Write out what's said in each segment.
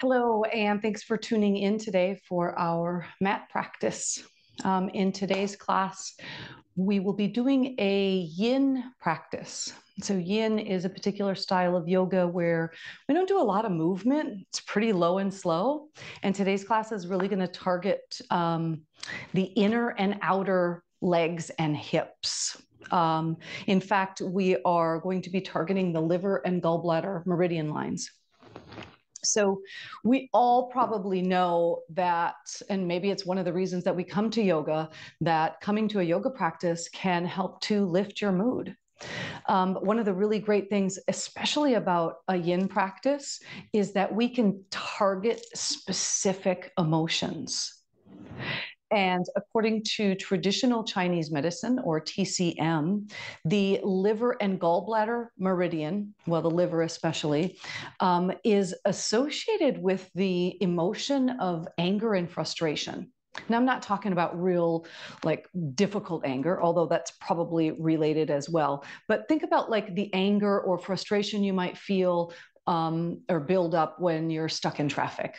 Hello, and thanks for tuning in today for our mat practice. In today's class, we will be doing a yin practice. So yin is a particular style of yoga where we don't do a lot of movement. It's pretty low and slow. And today's class is really going to target the inner and outer legs and hips. In fact, we are going to be targeting the liver and gallbladder meridian lines. So we all probably know that, and maybe it's one of the reasons that we come to yoga, that coming to a yoga practice can help to lift your mood. One of the really great things, especially about a yin practice, is that we can target specific emotions. And according to traditional Chinese medicine, or TCM, the liver and gallbladder meridian, well, the liver especially, is associated with the emotion of anger and frustration. Now, I'm not talking about real, difficult anger, although that's probably related as well. But think about the anger or frustration you might feel or build up when you're stuck in traffic,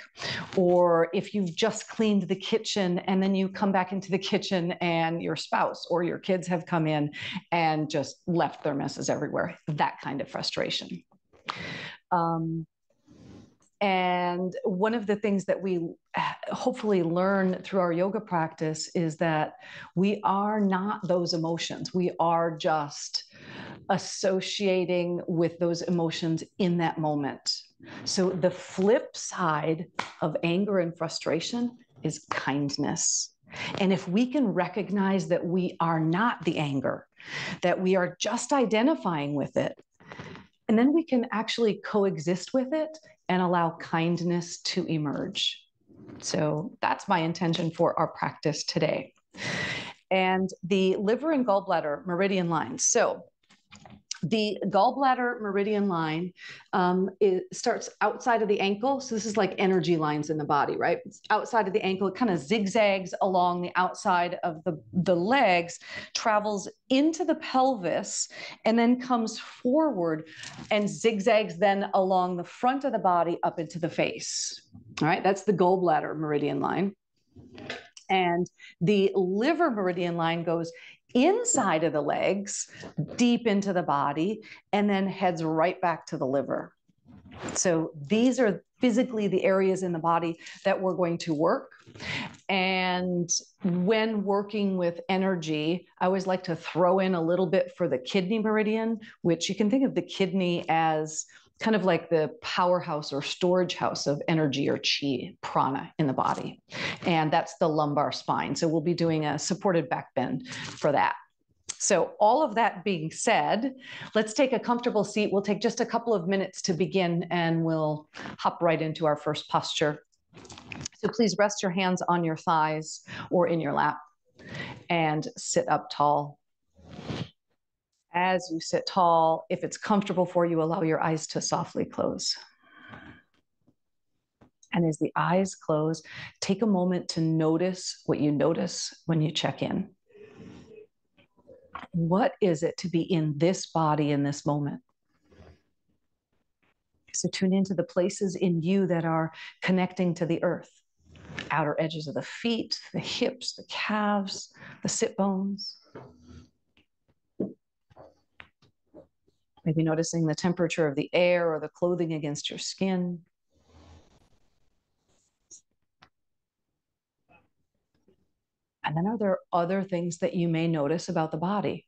or if you've just cleaned the kitchen and then you come back into the kitchen and your spouse or your kids have come in and just left their messes everywhere, that kind of frustration. And one of the things that we hopefully learn through our yoga practice is that we are not those emotions. We are just associating with those emotions in that moment. So the flip side of anger and frustration is kindness. And if we can recognize that we are not the anger, that we are just identifying with it, and then we can actually coexist with it and allow kindness to emerge. So that's my intention for our practice today. And the liver and gallbladder meridian lines. So the gallbladder meridian line it starts outside of the ankle. So this is like energy lines in the body, right? It's outside of the ankle. It kind of zigzags along the outside of the legs, travels into the pelvis, and then comes forward and zigzags then along the front of the body up into the face. All right, that's the gallbladder meridian line. And the liver meridian line goes inside of the legs, deep into the body, and then heads right back to the liver. So these are physically the areas in the body that we're going to work. And when working with energy, I always like to throw in a little bit for the kidney meridian, which you can think of the kidney as kind of like the powerhouse or storage house of energy or chi, prana in the body. And that's the lumbar spine. So we'll be doing a supported back bend for that. So all of that being said, let's take a comfortable seat. We'll take just a couple of minutes to begin and we'll hop right into our first posture. So please rest your hands on your thighs or in your lap and sit up tall. As you sit tall, if it's comfortable for you, allow your eyes to softly close. And as the eyes close, take a moment to notice what you notice when you check in. What is it to be in this body in this moment? So tune into the places in you that are connecting to the earth. Outer edges of the feet, the hips, the calves, the sit bones. Maybe noticing the temperature of the air or the clothing against your skin. And then are there other things that you may notice about the body?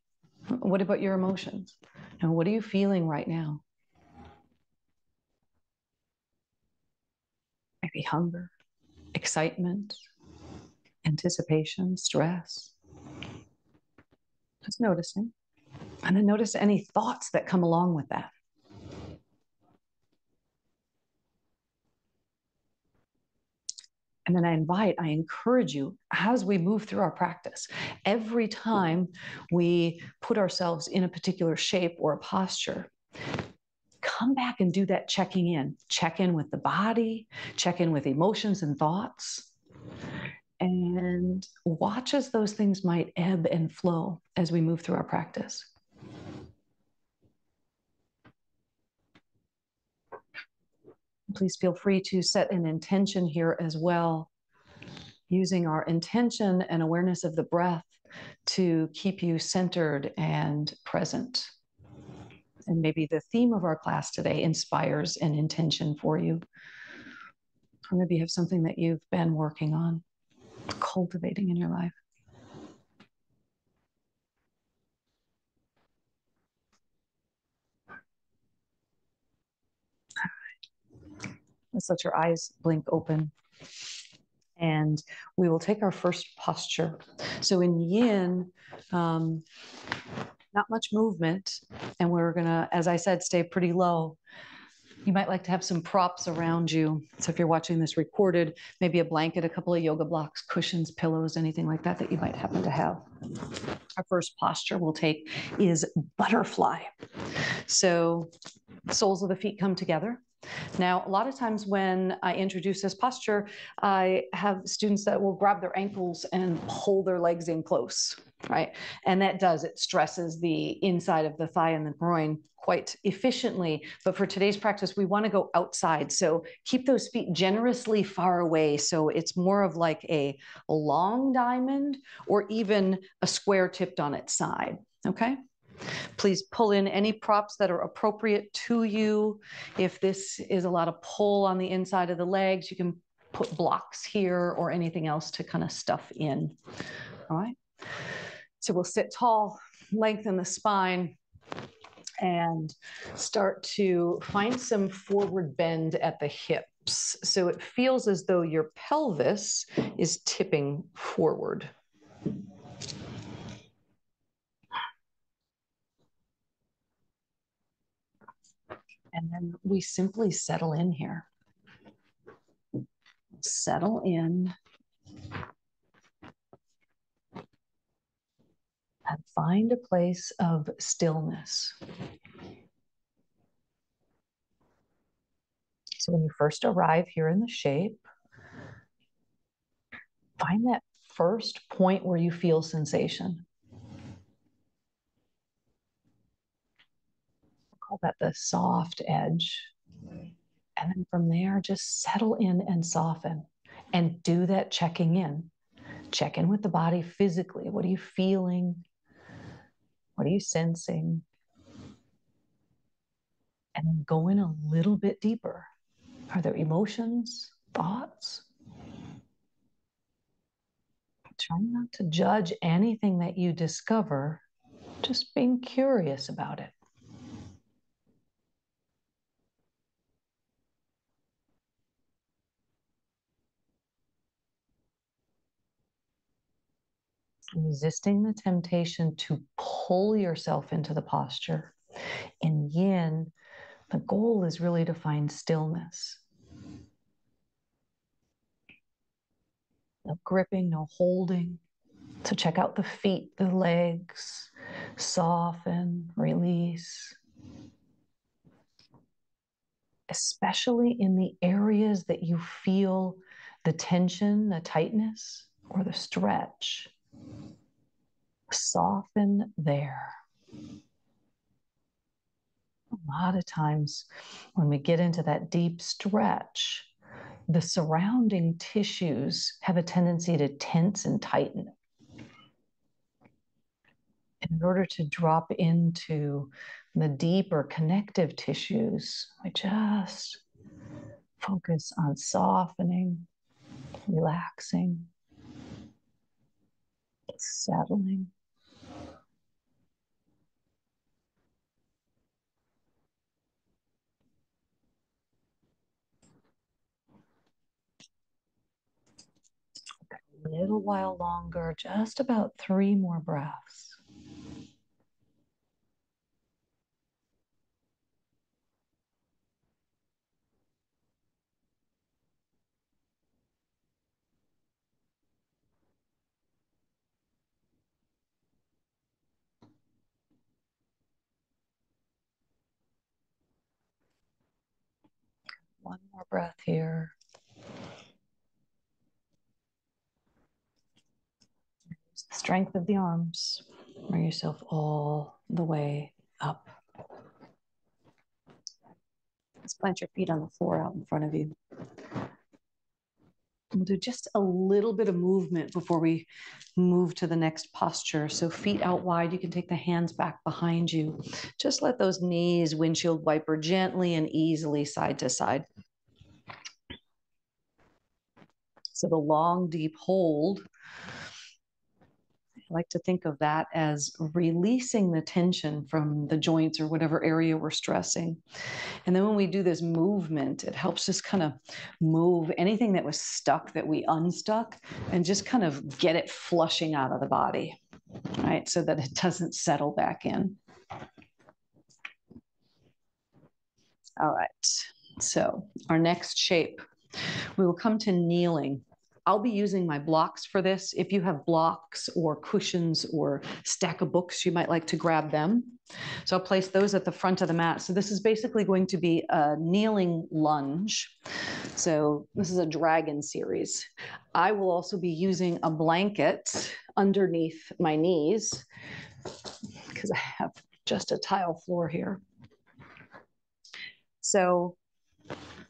What about your emotions? And what are you feeling right now? Maybe hunger, excitement, anticipation, stress. Just noticing. And then notice any thoughts that come along with that. And then I encourage you, as we move through our practice, every time we put ourselves in a particular shape or a posture, come back and do that checking in. Check in with the body, check in with emotions and thoughts, and watch as those things might ebb and flow as we move through our practice. Please feel free to set an intention here as well, using our intention and awareness of the breath to keep you centered and present. And maybe the theme of our class today inspires an intention for you. Or maybe you have something that you've been working on, cultivating in your life. Let's let your eyes blink open. And we will take our first posture. So in yin, not much movement. And we're going to, as I said, stay pretty low. You might like to have some props around you. So if you're watching this recorded, maybe a blanket, a couple of yoga blocks, cushions, pillows, anything like that you might happen to have. Our first posture we'll take is butterfly. So soles of the feet come together. Now, a lot of times when I introduce this posture, I have students that will grab their ankles and pull their legs in close, right? And it stresses the inside of the thigh and the groin quite efficiently. But for today's practice, we want to go outside. So keep those feet generously far away. So it's more of like a long diamond or even a square tipped on its side, okay? Please pull in any props that are appropriate to you. If this is a lot of pull on the inside of the legs, you can put blocks here or anything else to kind of stuff in. All right. So we'll sit tall, lengthen the spine, and start to find some forward bend at the hips. So it feels as though your pelvis is tipping forward. And then we simply settle in here. Settle in and find a place of stillness. So when you first arrive here in the shape, find that first point where you feel sensation. We'll call that the soft edge. And then from there, just settle in and soften. And do that checking in. Check in with the body physically. What are you feeling? What are you sensing? And then go in a little bit deeper. Are there emotions, thoughts? Try not to judge anything that you discover, just being curious about it. Resisting the temptation to pull yourself into the posture. In yin, the goal is really to find stillness. No gripping, no holding. So check out the feet, the legs, soften, release. Especially in the areas that you feel the tension, the tightness, or the stretch. Soften there. A lot of times when we get into that deep stretch, the surrounding tissues have a tendency to tense and tighten. In order to drop into the deeper connective tissues, we just focus on softening, relaxing, settling. A little while longer, just about 3 more breaths. One more breath here. Use the strength of the arms. Bring yourself all the way up. Just plant your feet on the floor out in front of you. We'll do just a little bit of movement before we move to the next posture. So feet out wide, you can take the hands back behind you. Just let those knees windshield wiper gently and easily side to side. So the long, deep hold, I like to think of that as releasing the tension from the joints or whatever area we're stressing. And then when we do this movement, it helps us kind of move anything that was stuck that we unstuck and just kind of get it flushing out of the body, right? So that it doesn't settle back in. All right. So our next shape, we will come to kneeling. I'll be using my blocks for this. If you have blocks or cushions or stack of books, you might like to grab them. So I'll place those at the front of the mat. So this is basically going to be a kneeling lunge. So this is a dragon series. I will also be using a blanket underneath my knees because I have just a tile floor here. So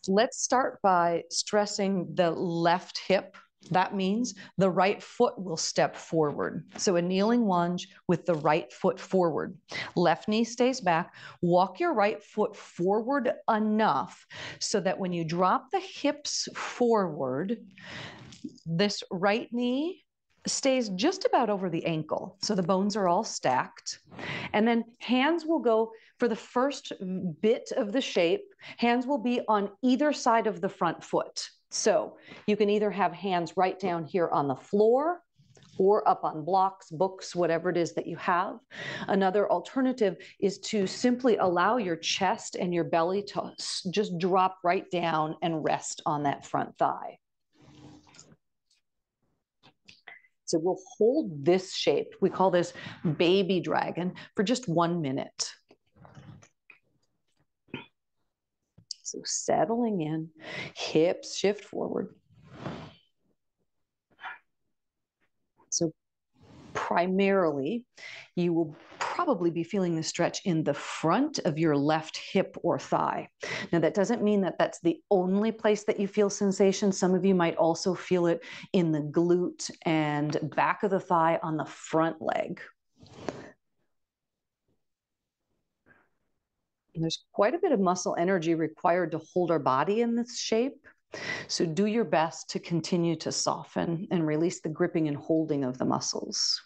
let's start by stressing the left hip. That means the right foot will step forward. So a kneeling lunge with the right foot forward. Left knee stays back. Walk your right foot forward enough so that when you drop the hips forward, this right knee stays just about over the ankle. So the bones are all stacked. And then hands will go for the first bit of the shape. Hands will be on either side of the front foot. So you can either have hands right down here on the floor or up on blocks, books, whatever it is that you have. Another alternative is to simply allow your chest and your belly to just drop right down and rest on that front thigh. So we'll hold this shape, we call this baby dragon, for just 1 minute. So settling in, hips shift forward. So primarily, you will probably be feeling the stretch in the front of your left hip or thigh. Now, that doesn't mean that that's the only place that you feel sensation. Some of you might also feel it in the glute and back of the thigh on the front leg. And there's quite a bit of muscle energy required to hold our body in this shape. So do your best to continue to soften and release the gripping and holding of the muscles.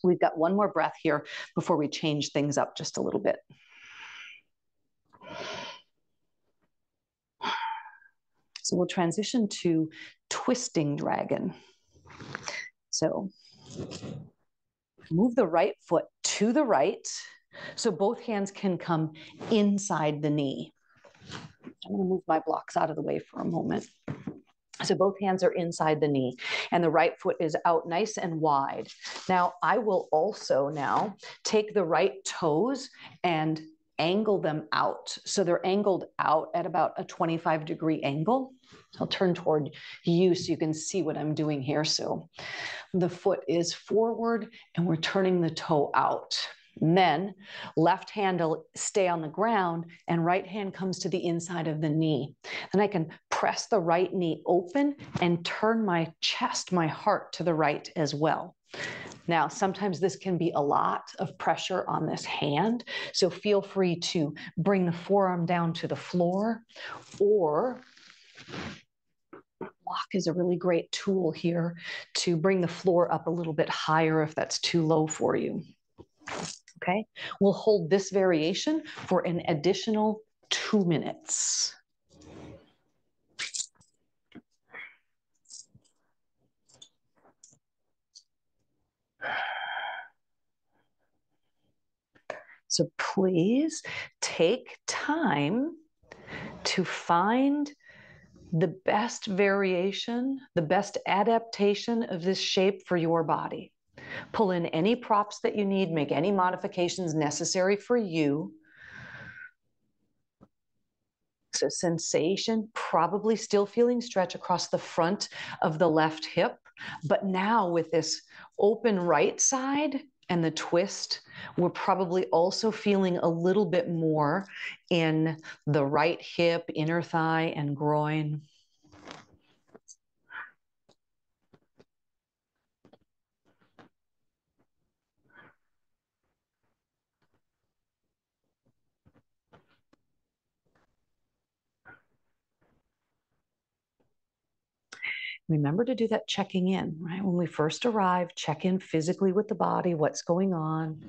We've got one more breath here before we change things up just a little bit. So we'll transition to twisting dragon. So move the right foot to the right so both hands can come inside the knee. I'm going to move my blocks out of the way for a moment. So both hands are inside the knee and the right foot is out nice and wide. Now I will also now take the right toes and angle them out. So they're angled out at about a 25-degree angle. I'll turn toward you so you can see what I'm doing here. So the foot is forward and we're turning the toe out. And then left hand will stay on the ground and right hand comes to the inside of the knee. Then I can press the right knee open and turn my chest, my heart to the right as well. Now, sometimes this can be a lot of pressure on this hand, so feel free to bring the forearm down to the floor, or block is a really great tool here to bring the floor up a little bit higher if that's too low for you. Okay, we'll hold this variation for an additional 2 minutes. So please take time to find the best variation, the best adaptation of this shape for your body. Pull in any props that you need, make any modifications necessary for you. So sensation, probably still feeling stretch across the front of the left hip, but now with this open right side, and the twist, we're probably also feeling a little bit more in the right hip, inner thigh, and groin. Remember to do that checking in, right? When we first arrive, check in physically with the body, what's going on.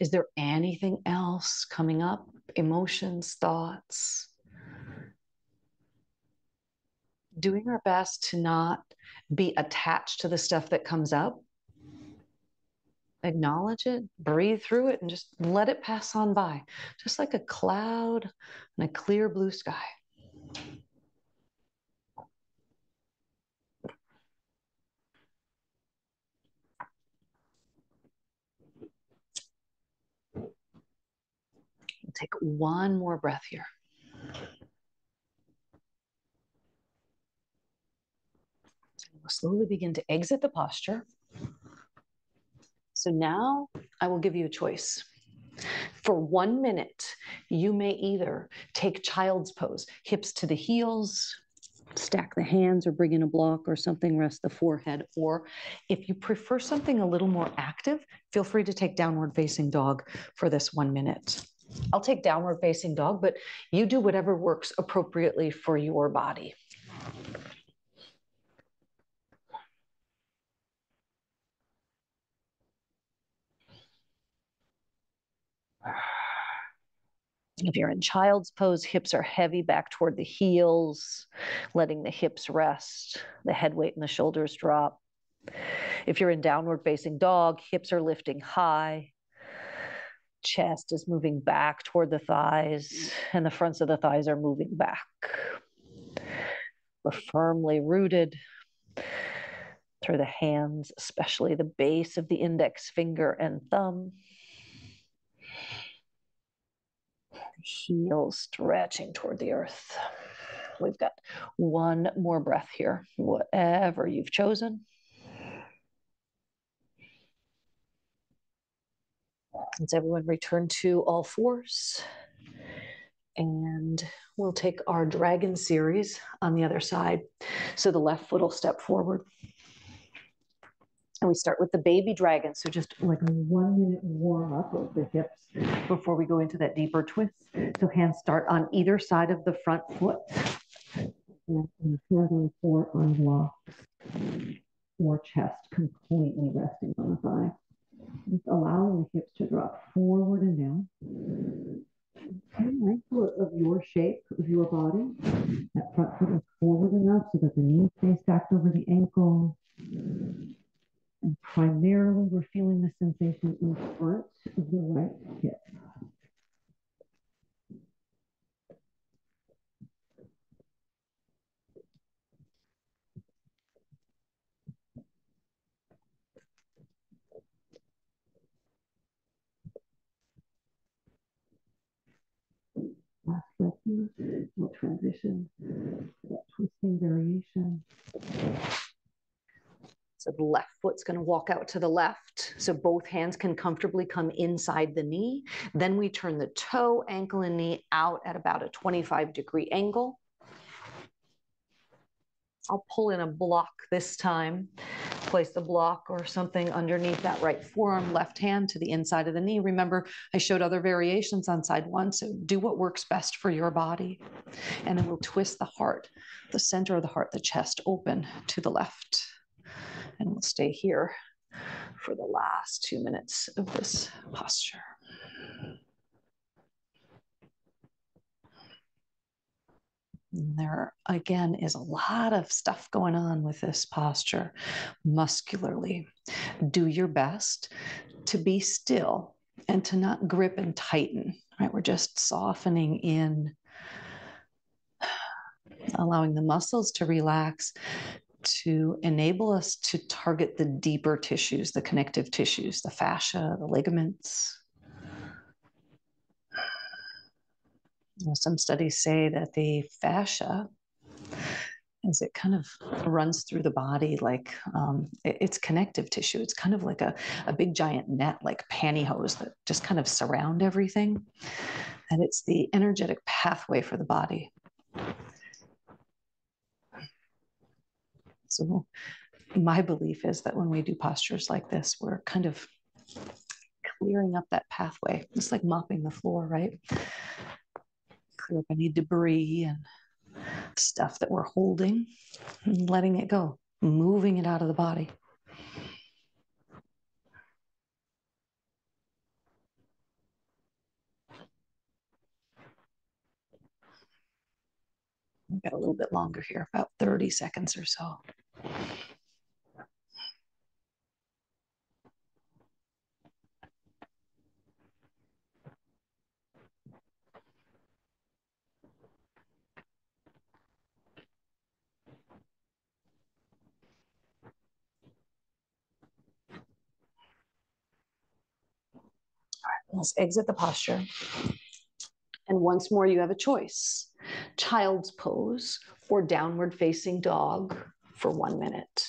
Is there anything else coming up? Emotions, thoughts? Doing our best to not be attached to the stuff that comes up. Acknowledge it, breathe through it, and just let it pass on by, just like a cloud and a clear blue sky. We'll take one more breath here. We'll slowly begin to exit the posture. So now I will give you a choice. For 1 minute, you may either take child's pose, hips to the heels, stack the hands or bring in a block or something, rest the forehead. Or if you prefer something a little more active, feel free to take downward facing dog for this 1 minute. I'll take downward facing dog, but you do whatever works appropriately for your body. If you're in child's pose, hips are heavy back toward the heels, letting the hips rest, the head weight and the shoulders drop. If you're in downward facing dog, hips are lifting high, chest is moving back toward the thighs, and the fronts of the thighs are moving back. We're firmly rooted through the hands, especially the base of the index finger and thumb. Heels stretching toward the earth. We've got one more breath here, whatever you've chosen. Let's everyone return to all fours. And we'll take our dragon series on the other side. So the left foot will step forward. And we start with the baby dragon. So just like a 1 minute warm up of the hips before we go into that deeper twist. So hands start on either side of the front foot. And hands on forearm blocks or chest completely resting on the thigh. Just allowing the hips to drop forward and down. Be mindful of your shape of your body. That front foot is forward enough so that the knee stays stacked over the ankle. And primarily, we're feeling the sensation in front of the right hip. Last breath here. We'll transition to that twisting variation. So the left foot's going to walk out to the left. So both hands can comfortably come inside the knee. Then we turn the toe, ankle, and knee out at about a 25-degree angle. I'll pull in a block this time. Place the block or something underneath that right forearm, left hand to the inside of the knee. Remember, I showed other variations on side one, so do what works best for your body. And then we'll twist the heart, the center of the heart, the chest open to the left. And we'll stay here for the last 2 minutes of this posture. There, again, is a lot of stuff going on with this posture muscularly. Do your best to be still and to not grip and tighten, right? We're just softening in, allowing the muscles to relax to enable us to target the deeper tissues, the connective tissues, the fascia, the ligaments. Some studies say that the fascia as it kind of runs through the body like it's connective tissue. It's kind of like a big giant net, like pantyhose that just kind of surround everything. And it's the energetic pathway for the body. So my belief is that when we do postures like this, we're kind of clearing up that pathway. It's like mopping the floor, right? Clear up any debris and stuff that we're holding and letting it go, moving it out of the body. We've got a little bit longer here, about 30 seconds or so. Let's exit the posture. And once more, you have a choice: child's pose or downward facing dog for 1 minute.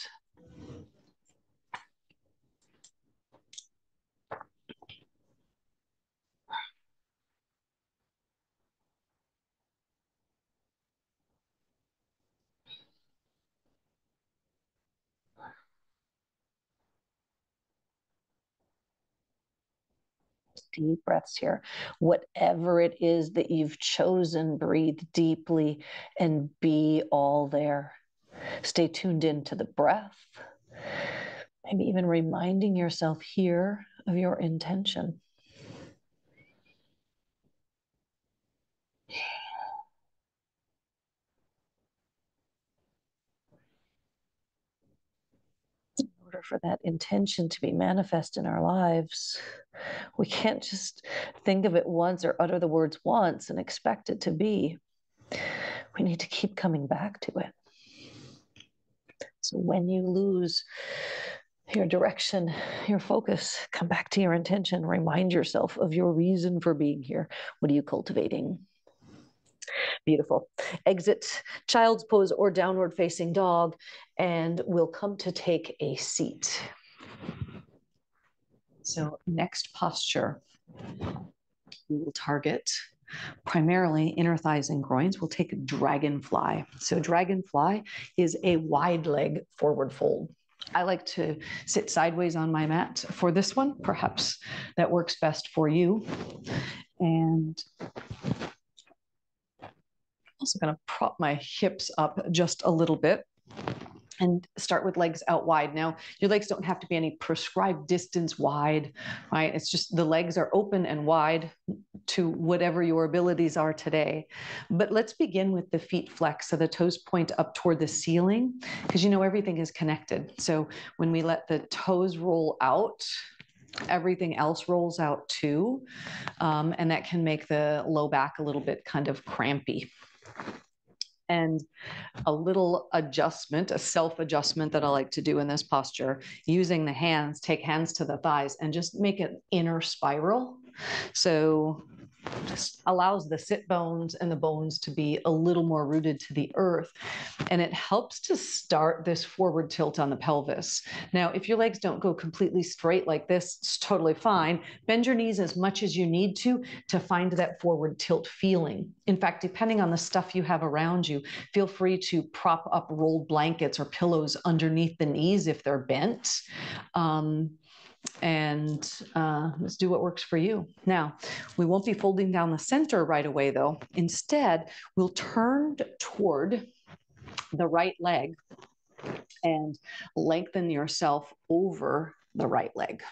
Deep breaths here. Whatever it is that you've chosen, breathe deeply and be all there. Stay tuned into the breath. Maybe even reminding yourself here of your intention. In order for that intention to be manifest in our lives, we can't just think of it once or utter the words once and expect it to be. We need to keep coming back to it. So when you lose your direction, your focus, come back to your intention. Remind yourself of your reason for being here. What are you cultivating? Beautiful. Exit child's pose or downward facing dog, and we'll come to take a seat. So next posture, we will target primarily inner thighs and groins. We'll take dragonfly. So dragonfly is a wide leg forward fold. I like to sit sideways on my mat for this one. Perhaps that works best for you. And I'm also going to prop my hips up just a little bit and start with legs out wide. Now, your legs don't have to be any prescribed distance wide, right? It's just the legs are open and wide to whatever your abilities are today. But let's begin with the feet flex, so the toes point up toward the ceiling, because you know everything is connected. So when we let the toes roll out, everything else rolls out too, and that can make the low back a little bit kind of crampy. And a little adjustment, a self-adjustment that I like to do in this posture, using the hands, take hands to the thighs and just make an inner spiral. So just allows the sit bones and the bones to be a little more rooted to the earth. And it helps to start this forward tilt on the pelvis. Now, if your legs don't go completely straight like this, it's totally fine. Bend your knees as much as you need to find that forward tilt feeling. In fact, depending on the stuff you have around you, feel free to prop up rolled blankets or pillows underneath the knees if they're bent. Let's do what works for you. Now, we won't be folding down the center right away, though. Instead, we'll turn toward the right leg and lengthen yourself over the right leg.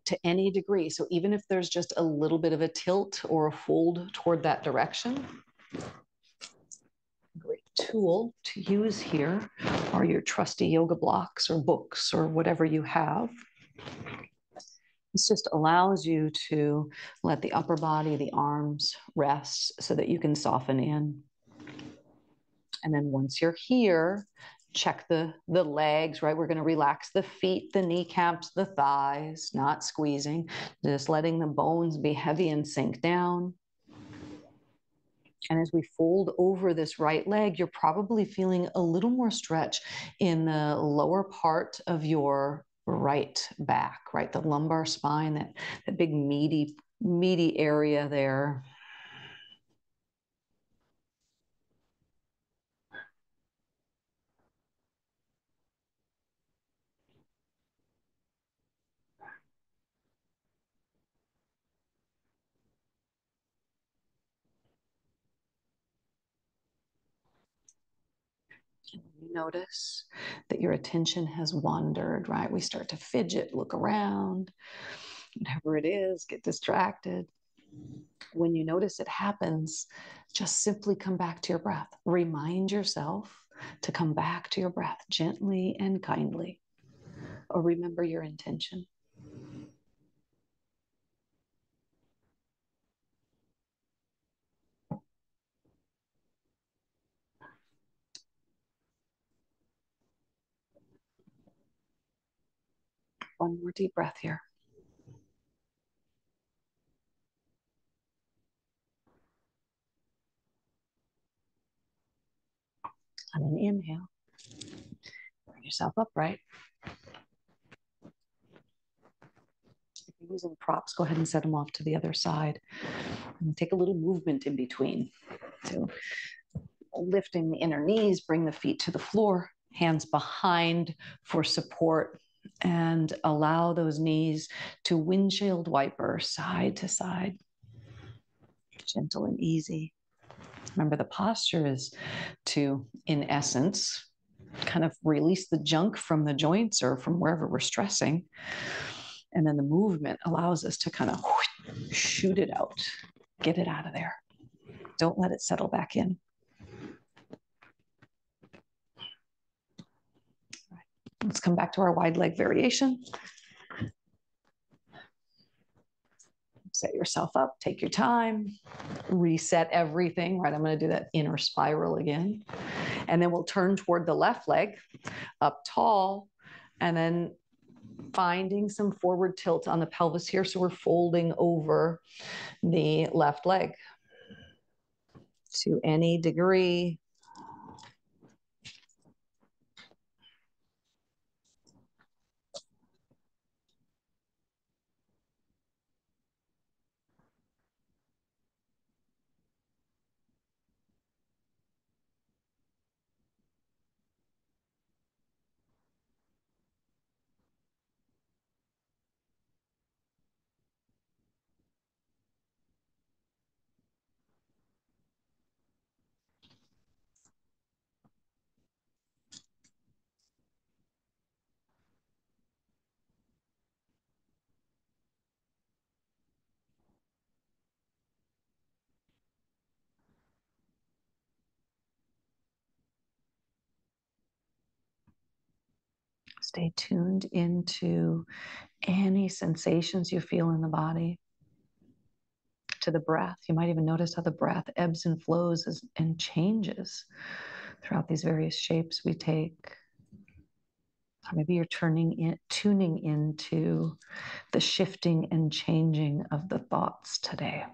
To any degree. So even if there's just a little bit of a tilt or a fold toward that direction, great tool to use here are your trusty yoga blocks or books or whatever you have. This just allows you to let the upper body, the arms rest so that you can soften in. And then once you're here, check the legs, right? We're going to relax the feet, the kneecaps, the thighs, not squeezing, just letting the bones be heavy and sink down. And as we fold over this right leg, you're probably feeling a little more stretch in the lower part of your right back, right? The lumbar spine, that big meaty area there. You notice that your attention has wandered, right? We start to fidget, look around, whatever it is, get distracted. When you notice it happens, just simply come back to your breath. Remind yourself to come back to your breath gently and kindly, or remember your intention. One more deep breath here. On an inhale, bring yourself upright. If you're using props, go ahead and set them off to the other side. And take a little movement in between. So lifting the inner knees, bring the feet to the floor, hands behind for support, and allow those knees to windshield wiper side to side. Gentle and easy. Remember, the posture is to, in essence, kind of release the junk from the joints or from wherever we're stressing. And then the movement allows us to kind of shoot it out, get it out of there. Don't let it settle back in. Let's come back to our wide leg variation. Set yourself up, take your time, reset everything, right? I'm going to do that inner spiral again. And then we'll turn toward the left leg, up tall, and then finding some forward tilt on the pelvis here. So we're folding over the left leg to any degree. Stay tuned into any sensations you feel in the body, to the breath. You might even notice how the breath ebbs and flows and changes throughout these various shapes we take. Or maybe you're tuning into the shifting and changing of the thoughts today.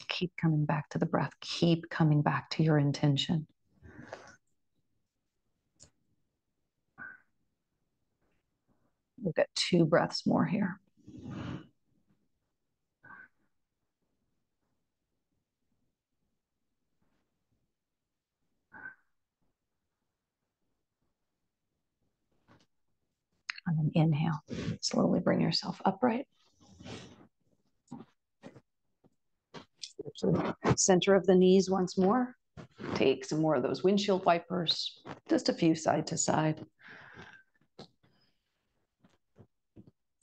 Keep coming back to the breath. Keep coming back to your intention. We've got 2 breaths more here. On an inhale, slowly bring yourself upright. Center of the knees once more. Take some more of those windshield wipers, just a few side to side.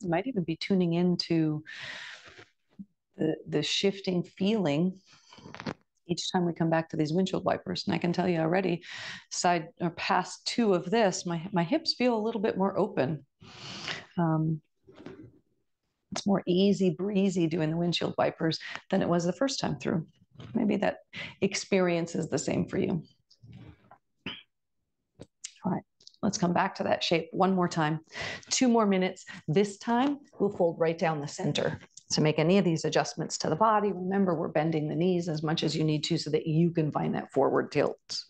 You might even be tuning into the shifting feeling each time we come back to these windshield wipers. And I can tell you already, side or past 2 of this, my hips feel a little bit more open. It's more easy breezy doing the windshield wipers than it was the first time through. Maybe that experience is the same for you. All right, let's come back to that shape one more time. 2 more minutes. This time, we'll fold right down the center. So make any of these adjustments to the body. Remember, we're bending the knees as much as you need to so that you can find that forward tilt.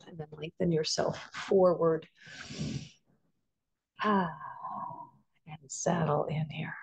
And then lengthen yourself forward. And settle in here.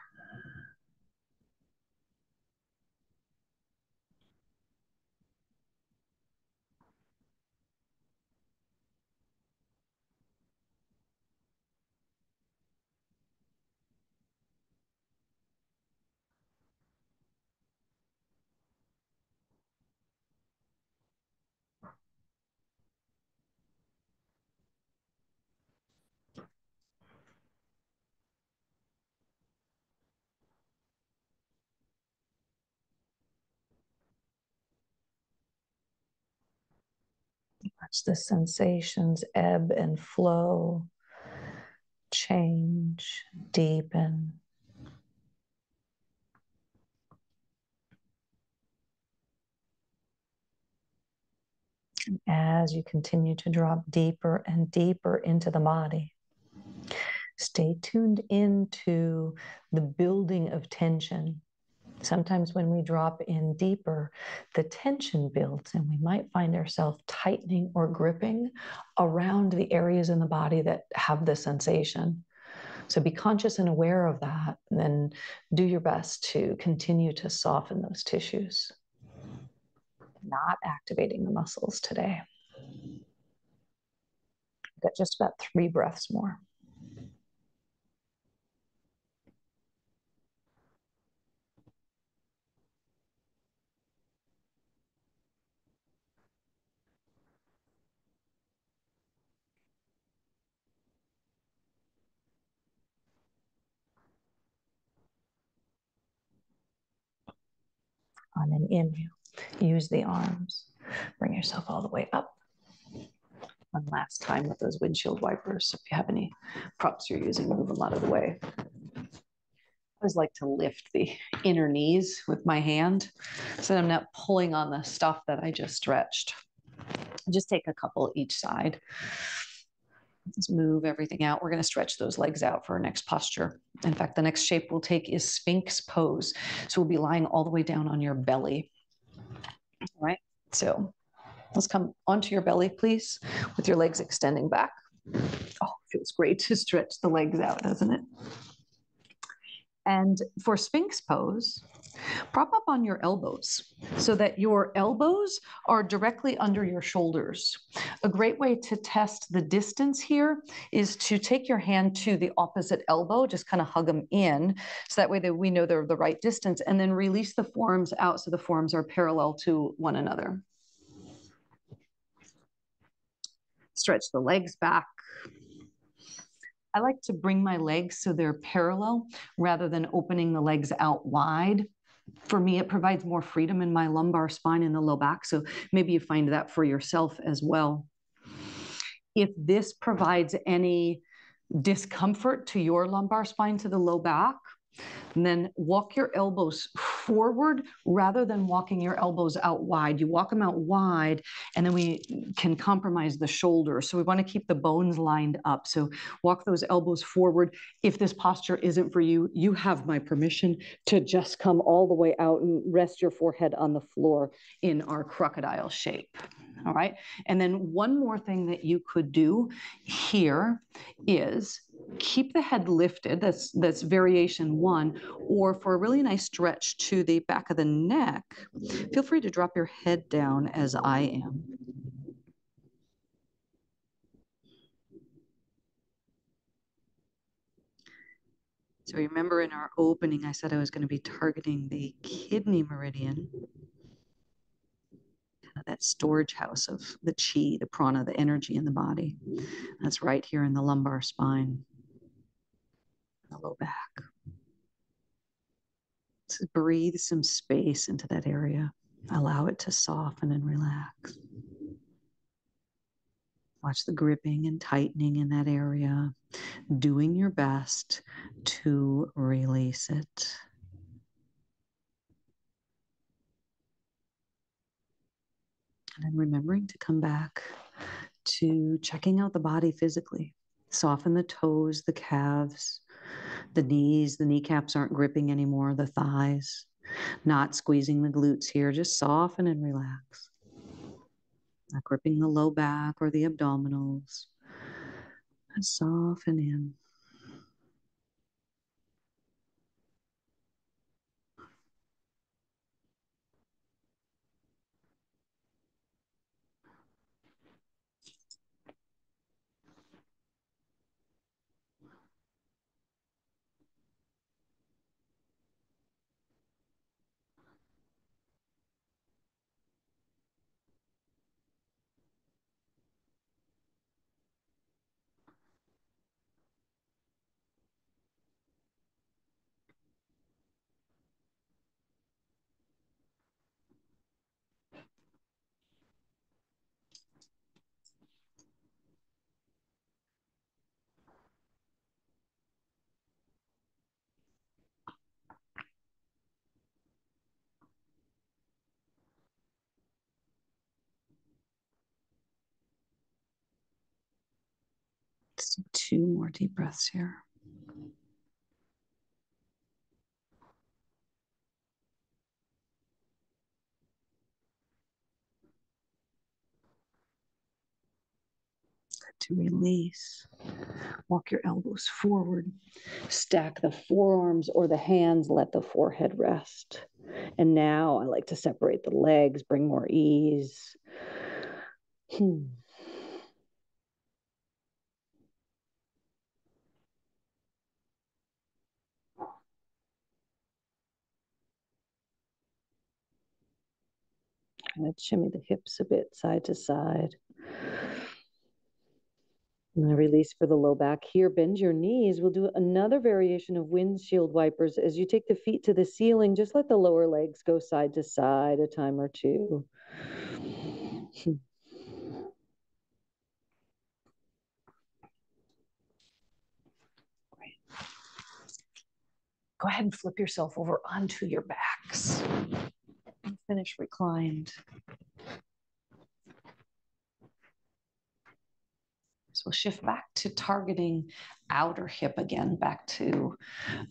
Watch the sensations ebb and flow, change, deepen. And as you continue to drop deeper and deeper into the body, stay tuned into the building of tension. Sometimes when we drop in deeper, the tension builds and we might find ourselves tightening or gripping around the areas in the body that have the sensation. So be conscious and aware of that, and then do your best to continue to soften those tissues. Not activating the muscles today. Got just about 3 breaths more. On an inhale, use the arms. Bring yourself all the way up. One last time with those windshield wipers. If you have any props you're using, move them out of the way. I always like to lift the inner knees with my hand so that I'm not pulling on the stuff that I just stretched. Just take a couple each side. Let's move everything out. We're going to stretch those legs out for our next posture. In fact, the next shape we'll take is Sphinx pose. So we'll be lying all the way down on your belly. All right. So let's come onto your belly, please, with your legs extending back. Oh, it feels great to stretch the legs out, doesn't it? And for Sphinx pose, prop up on your elbows so that your elbows are directly under your shoulders. A great way to test the distance here is to take your hand to the opposite elbow, just kind of hug them in, so that way that we know they're the right distance, and then release the forearms out so the forearms are parallel to one another. Stretch the legs back. I like to bring my legs so they're parallel rather than opening the legs out wide. For me, it provides more freedom in my lumbar spine and the low back. So maybe you find that for yourself as well. If this provides any discomfort to your lumbar spine, to the low back, and then walk your elbows forward rather than walking your elbows out wide. You walk them out wide, and then we can compromise the shoulders. So we want to keep the bones lined up. So walk those elbows forward. If this posture isn't for you, you have my permission to just come all the way out and rest your forehead on the floor in our crocodile shape. All right. And then one more thing that you could do here is keep the head lifted. That's variation 1. Or for a really nice stretch to the back of the neck, feel free to drop your head down as I am. So remember, in our opening, I said I was going to be targeting the kidney meridian, that storage house of the chi, the prana, the energy in the body. That's right here in the lumbar spine, the low back. So breathe some space into that area. Allow it to soften and relax. Watch the gripping and tightening in that area, doing your best to release it. And then remembering to come back to checking out the body physically. Soften the toes, the calves. The knees, the kneecaps aren't gripping anymore, the thighs, not squeezing the glutes here. Just soften and relax. Not gripping the low back or the abdominals. And soften in. Just 2 more deep breaths here. To release. Walk your elbows forward. Stack the forearms or the hands, let the forehead rest. And now I like to separate the legs, bring more ease. Kind of shimmy the hips a bit, side to side. And then release for the low back here. Bend your knees. We'll do another variation of windshield wipers. As you take the feet to the ceiling, just let the lower legs go side to side a time or two. Great. Go ahead and flip yourself over onto your backs. And finish reclined. So we'll shift back to targeting outer hip again, back to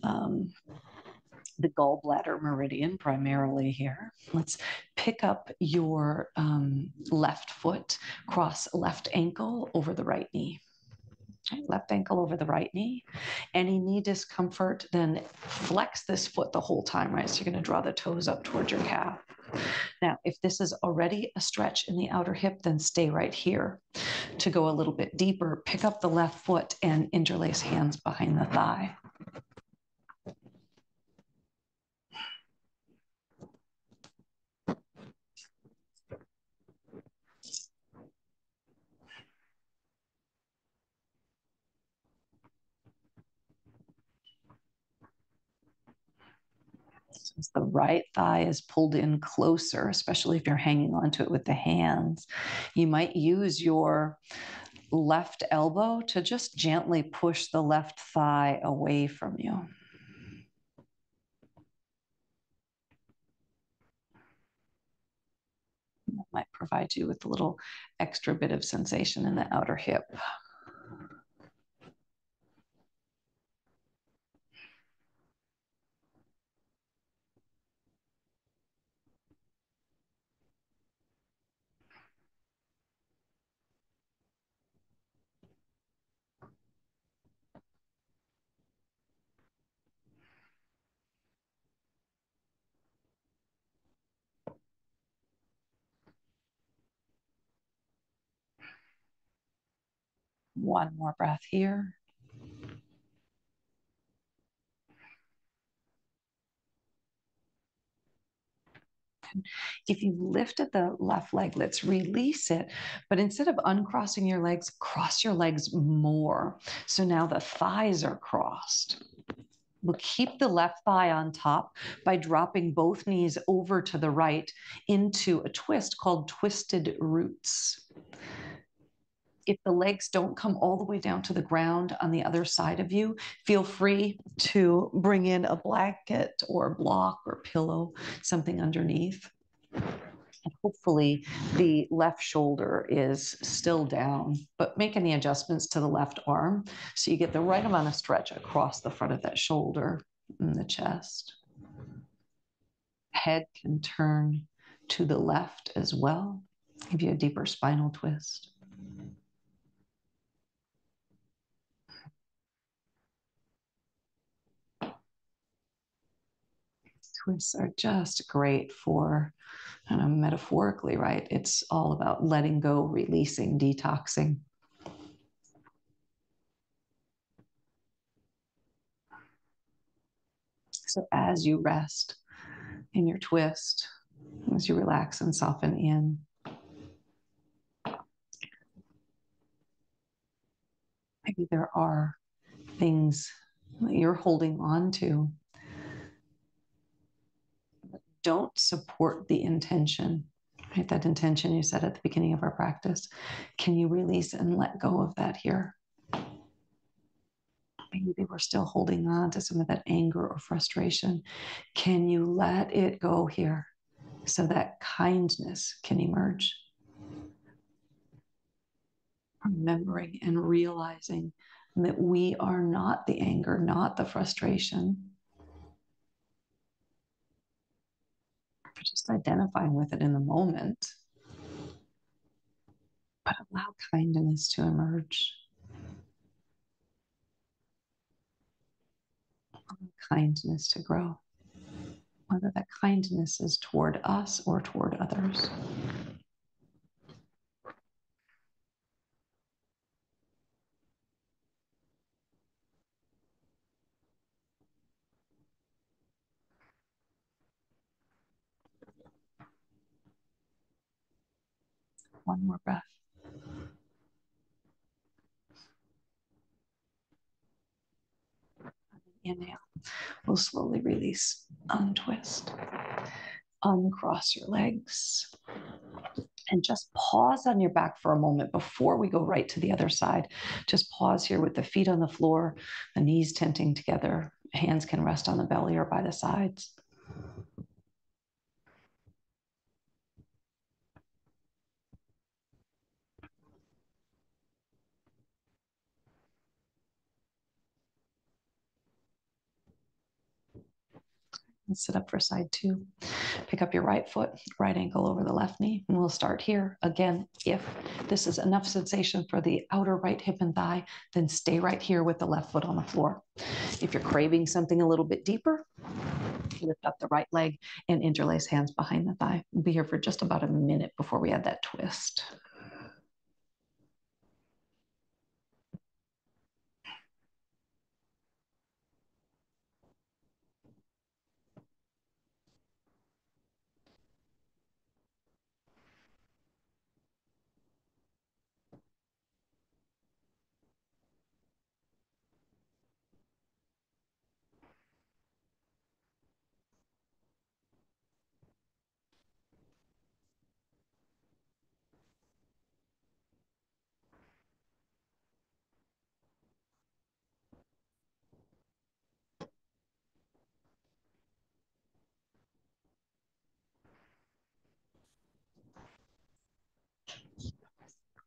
the gallbladder meridian primarily here. Let's pick up your left foot, cross left ankle over the right knee. Okay, left ankle over the right knee. Any knee discomfort, then flex this foot the whole time, right? So you're going to draw the toes up towards your calf. Now, if this is already a stretch in the outer hip, then stay right here. To go a little bit deeper, pick up the left foot and interlace hands behind the thigh. As the right thigh is pulled in closer, especially if you're hanging onto it with the hands, you might use your left elbow to just gently push the left thigh away from you. That might provide you with a little extra bit of sensation in the outer hip. One more breath here. If you lifted the left leg, let's release it. But instead of uncrossing your legs, cross your legs more. So now the thighs are crossed. We'll keep the left thigh on top by dropping both knees over to the right into a twist called twisted roots. If the legs don't come all the way down to the ground on the other side of you, feel free to bring in a blanket or block or pillow, something underneath. And hopefully the left shoulder is still down, but make any adjustments to the left arm so you get the right amount of stretch across the front of that shoulder and the chest. Head can turn to the left as well, give you a deeper spinal twist. Twists are just great for, metaphorically, right? It's all about letting go, releasing, detoxing. So as you rest in your twist, as you relax and soften in, maybe there are things that you're holding on to that don't support the intention, right? That intention you said at the beginning of our practice. Can you release and let go of that here? Maybe we're still holding on to some of that anger or frustration. Can you let it go here so that kindness can emerge? Remembering and realizing that we are not the anger, not the frustration. We're just identifying with it in the moment. But allow kindness to emerge. Allow kindness to grow. Whether that kindness is toward us or toward others. One more breath. Inhale. We'll slowly release, untwist, uncross your legs, and just pause on your back for a moment before we go right to the other side. Just pause here with the feet on the floor, the knees tenting together. Hands can rest on the belly or by the sides. Let's sit up for side two. Pick up your right foot, right ankle over the left knee, and we'll start here. Again, if this is enough sensation for the outer right hip and thigh, then stay right here with the left foot on the floor. If you're craving something a little bit deeper, lift up the right leg and interlace hands behind the thigh. We'll be here for just about a minute before we add that twist.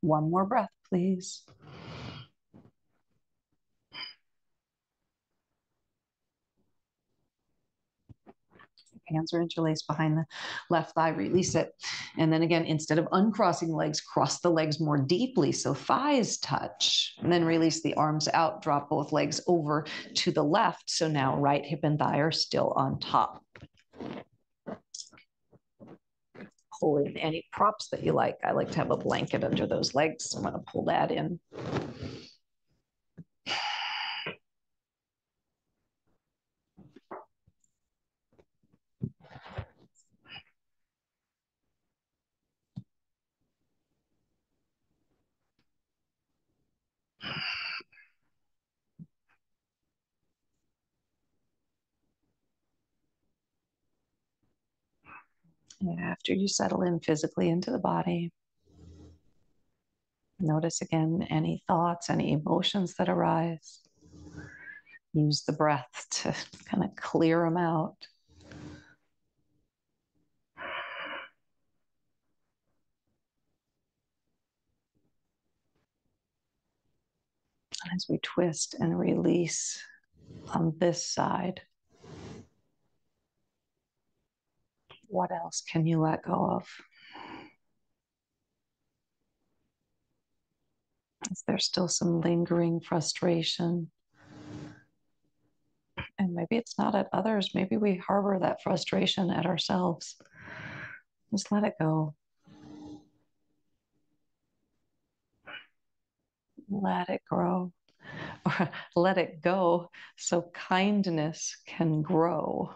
One more breath, please. Hands are interlaced behind the left thigh, release it. And then again, instead of uncrossing legs, cross the legs more deeply so thighs touch. And then release the arms out, drop both legs over to the left. So now right hip and thigh are still on top. Pull in any props that you like. I like to have a blanket under those legs. So I'm going to pull that in. After you settle in physically into the body, notice again any thoughts, any emotions that arise. Use the breath to kind of clear them out. As we twist and release on this side, what else can you let go of? Is there still some lingering frustration? And maybe it's not at others. Maybe we harbor that frustration at ourselves. Just let it go. Let it grow. Or let it go so kindness can grow.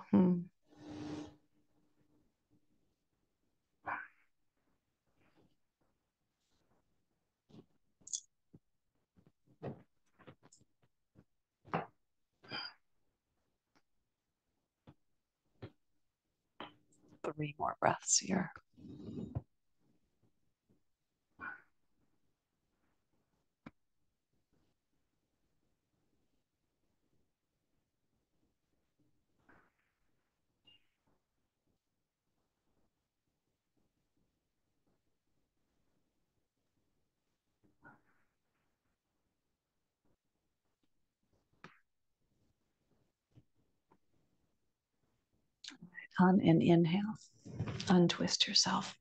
3 more breaths here. On an inhale, untwist yourself.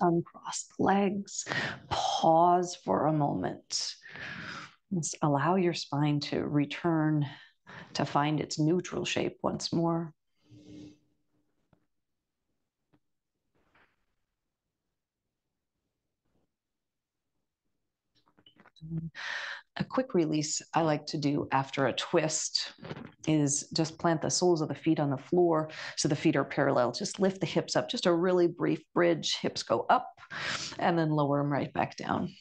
Uncross the legs. Pause for a moment. Just allow your spine to return to find its neutral shape once more. A quick release I like to do after a twist is just plant the soles of the feet on the floor so the feet are parallel. Just lift the hips up, just a really brief bridge. Hips go up and then lower them right back down.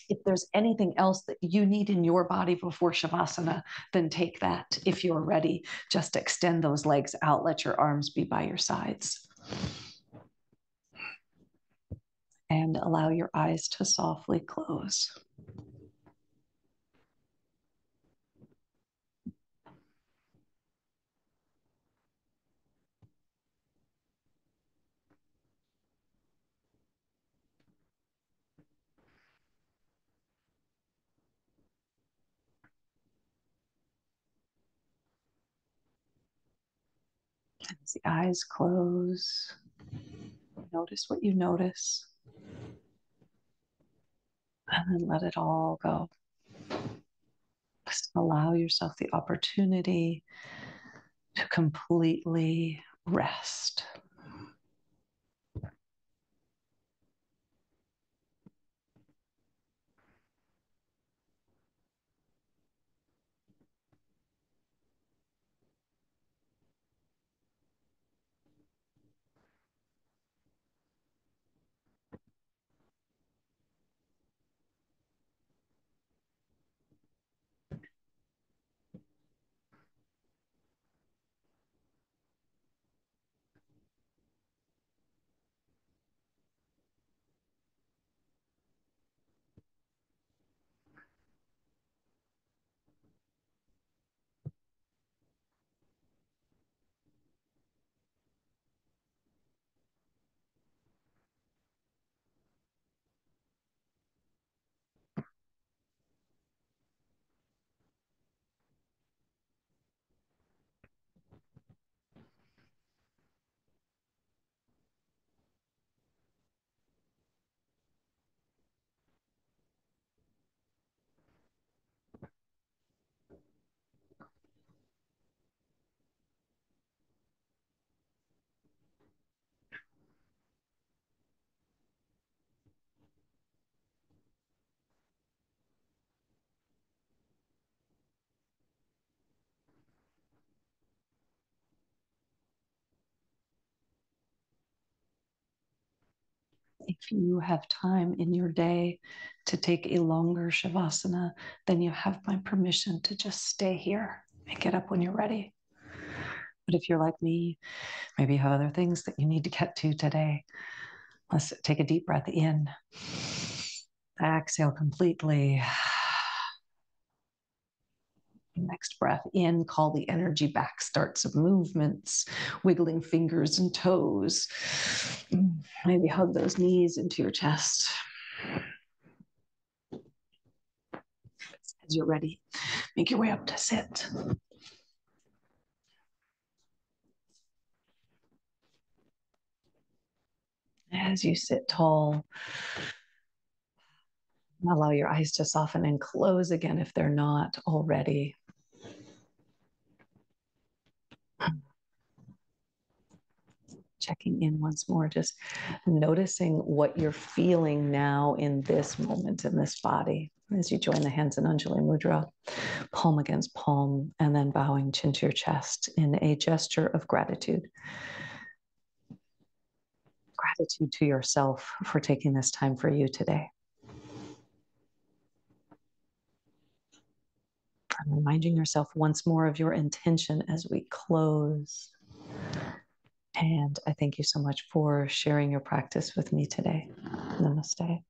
If there's anything else that you need in your body before Shavasana, then take that. If you're ready, just extend those legs out. Let your arms be by your sides. And allow your eyes to softly close. As the eyes close, notice what you notice. And then let it all go. Just allow yourself the opportunity to completely rest. If you have time in your day to take a longer Shavasana, then you have my permission to just stay here and get up when you're ready. But if you're like me, maybe you have other things that you need to get to today. Let's take a deep breath in. Exhale completely. Next breath in, call the energy back, start some movements, wiggling fingers and toes. Maybe hug those knees into your chest. As you're ready, make your way up to sit. As you sit tall, allow your eyes to soften and close again if they're not already. Checking in once more, just noticing what you're feeling now in this moment, in this body, as you join the hands in Anjali Mudra, palm against palm, and then bowing chin to your chest in a gesture of gratitude. Gratitude to yourself for taking this time for you today. And reminding yourself once more of your intention as we close. And I thank you so much for sharing your practice with me today. Namaste.